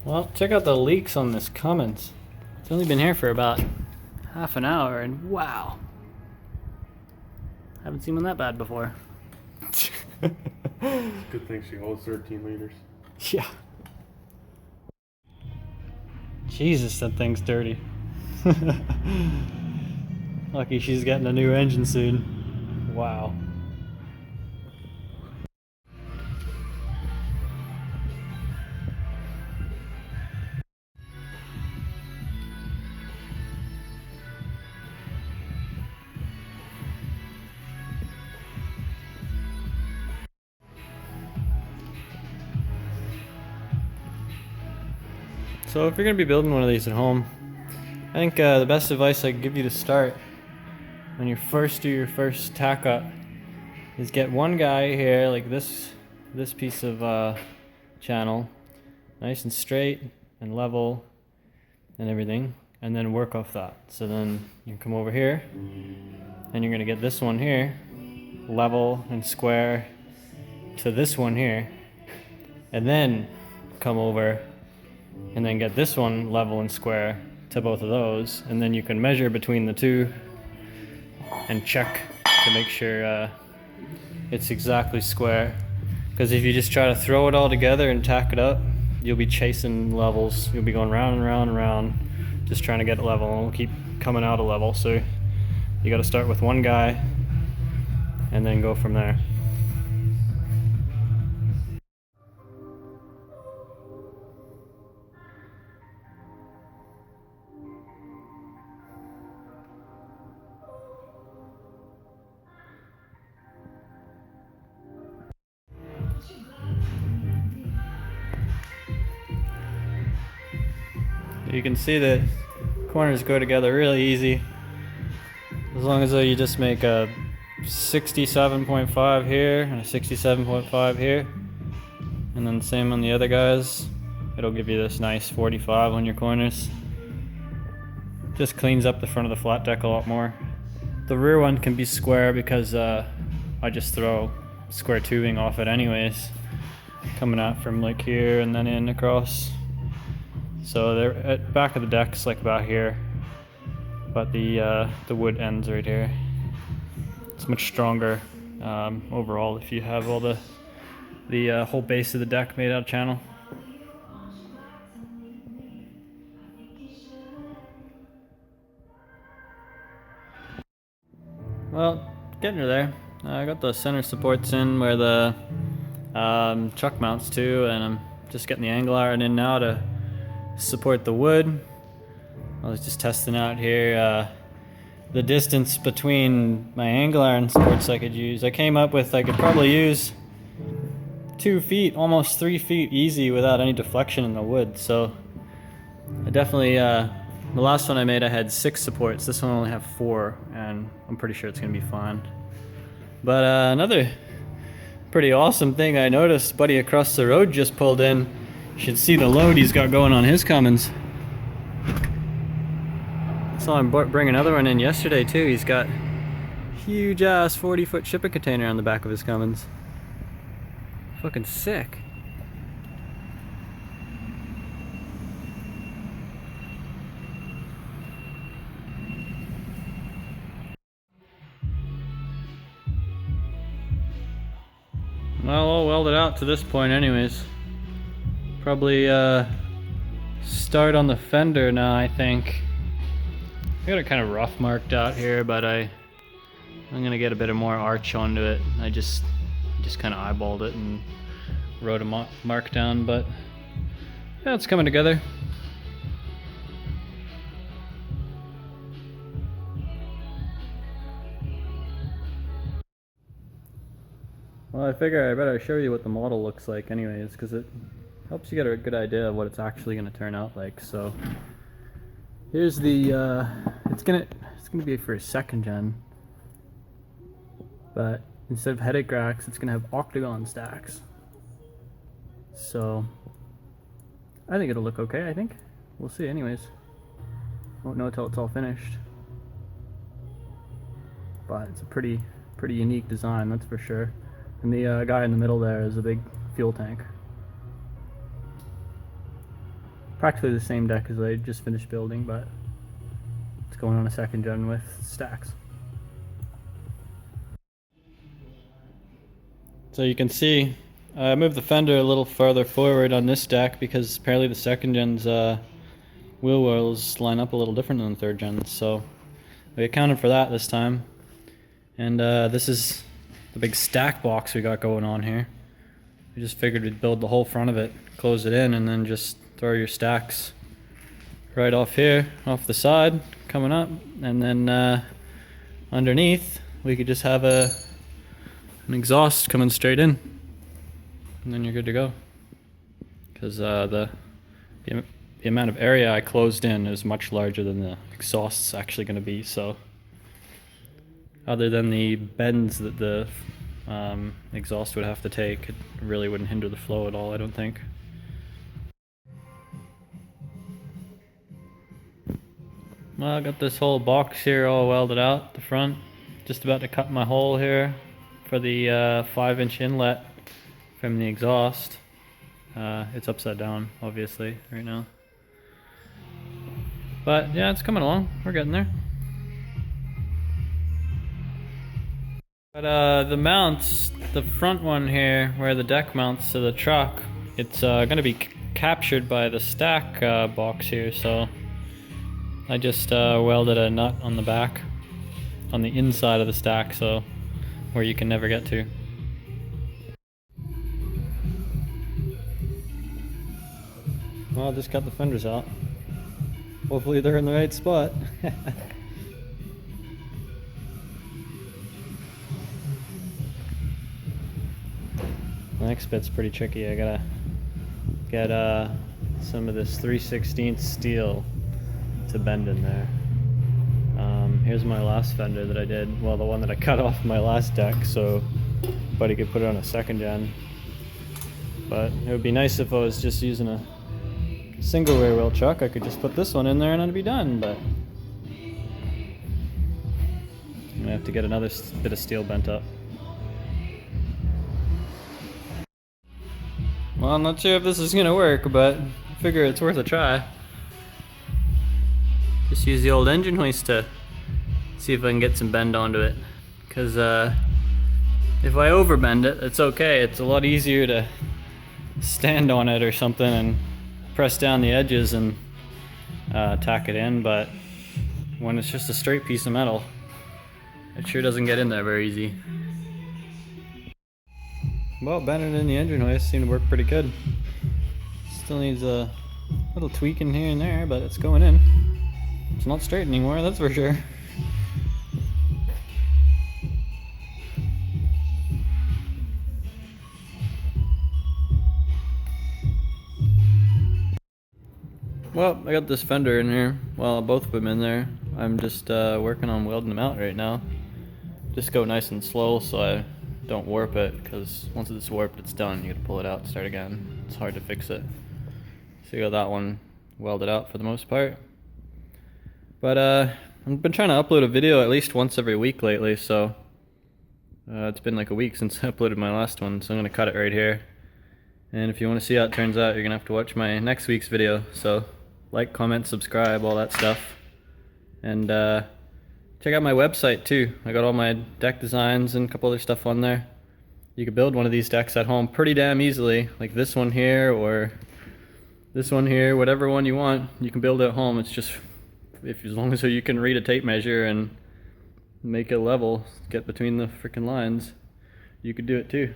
Well, check out the leaks on this Cummins. It's only been here for about half an hour, and wow. Haven't seen one that bad before. Good thing she holds 13 liters. Yeah. Jesus, that thing's dirty. Lucky she's getting a new engine soon. Wow. So if you're going to be building one of these at home, I think the best advice I can give you to start when you first do your first tack up is get one guy here, like this piece of channel, nice and straight and level and everything, and then work off that. So then you come over here and you're going to get this one here level and square to this one here, and then come over and then get this one level and square to both of those, and then you can measure between the two and check to make sure it's exactly square. Because if you just try to throw it all together and tack it up, you'll be chasing levels. You'll be going round and round and round just trying to get it level, and it'll keep coming out of level. So you got to start with one guy and then go from there. You can see that corners go together really easy, as long as you just make a 67.5 here and a 67.5 here, and then same on the other guys. It'll give you this nice 45 on your corners. Just cleans up the front of the flat deck a lot more. The rear one can be square because I just throw square tubing off it anyways, coming out from like here and then in across. So they're at back of the deck's like about here, but the wood ends right here. It's much stronger overall if you have all the whole base of the deck made out of channel. Well, getting her there. I got the center supports in where the truck mounts to, and I'm just getting the angle iron in now to support the wood. I was just testing out here the distance between my angle iron supports I could use. I came up with I could probably use 2 feet, almost 3 feet easy without any deflection in the wood. So I definitely, the last one I made I had 6 supports. This one I only have 4, and I'm pretty sure it's gonna be fine. But another pretty awesome thing I noticed, buddy across the road just pulled in. You should see the load he's got going on his Cummins. Saw him bring another one in yesterday too. He's got huge ass 40-foot shipping container on the back of his Cummins. Fucking sick. Well, I'll weld it out to this point anyways. Probably start on the fender now, I think. I got it kind of rough marked out here, but I'm gonna get a bit of more arch onto it. I just kind of eyeballed it and wrote a mark down, but yeah, it's coming together. Well, I figure I better show you what the model looks like anyways, because it helps you get a good idea of what it's actually going to turn out like. So here's the it's gonna be for a 2nd gen, but instead of headache racks it's gonna have octagon stacks. So I think it'll look okay. I think we'll see anyways. Won't know until it's all finished, but it's a pretty unique design, that's for sure. And the guy in the middle there is a big fuel tank. Practically the same deck as I just finished building, but it's going on a second gen with stacks. So you can see I moved the fender a little further forward on this deck because apparently the second gen's wheel wells line up a little different than the third gen, so we accounted for that this time. And this is the big stack box we got going on here. We just figured we'd build the whole front of it, close it in, and then just throw your stacks right off here, off the side, coming up, and then underneath we could just have an exhaust coming straight in, and then you're good to go. Because the amount of area I closed in is much larger than the exhaust's actually going to be, so other than the bends that the exhaust would have to take, it really wouldn't hinder the flow at all, I don't think. Well, I got this whole box here all welded out the front. Just about to cut my hole here for the 5-inch inlet from the exhaust. It's upside down, obviously, right now. But yeah, it's coming along. We're getting there. But the mounts, the front one here, where the deck mounts to the truck, it's going to be captured by the stack box here, so I just welded a nut on the back, on the inside of the stack, so where you can never get to. Well, I just cut the fenders out. Hopefully they're in the right spot. The next bit's pretty tricky. I gotta get some of this 3/16 steel to bend in there. Here's my last fender that I did, well, the one that I cut off my last deck, so buddy could put it on a second gen. But it would be nice if I was just using a single rear wheel truck. I could just put this one in there and it'd be done, but I'm gonna have to get another bit of steel bent up. Well, I'm not sure if this is gonna work, but I figure it's worth a try. Just use the old engine hoist to see if I can get some bend onto it. Because if I overbend it, it's okay. It's a lot easier to stand on it or something and press down the edges and tack it in, but when it's just a straight piece of metal, it sure doesn't get in there very easy. Well, bending in the engine hoist seemed to work pretty good. Still needs a little tweaking here and there, but it's going in. It's not straight anymore, that's for sure. Well, I got this fender in here. Well, both of them in there. I'm just working on welding them out right now. Just go nice and slow so I don't warp it, because once it's warped, it's done. You gotta pull it out and start again. It's hard to fix it. So you got that one welded out for the most part. But I've been trying to upload a video at least once every week lately, so it's been like a week since I uploaded my last one, so I'm gonna cut it right here. And if you want to see how it turns out, you're gonna have to watch my next week's video. So like, comment, subscribe, all that stuff. And check out my website too. I got all my deck designs and a couple other stuff on there. You can build one of these decks at home pretty damn easily, like this one here or this one here, whatever one you want, you can build it at home. It's just, as long as you can read a tape measure and make it level, get between the freaking lines, you could do it too.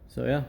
So yeah.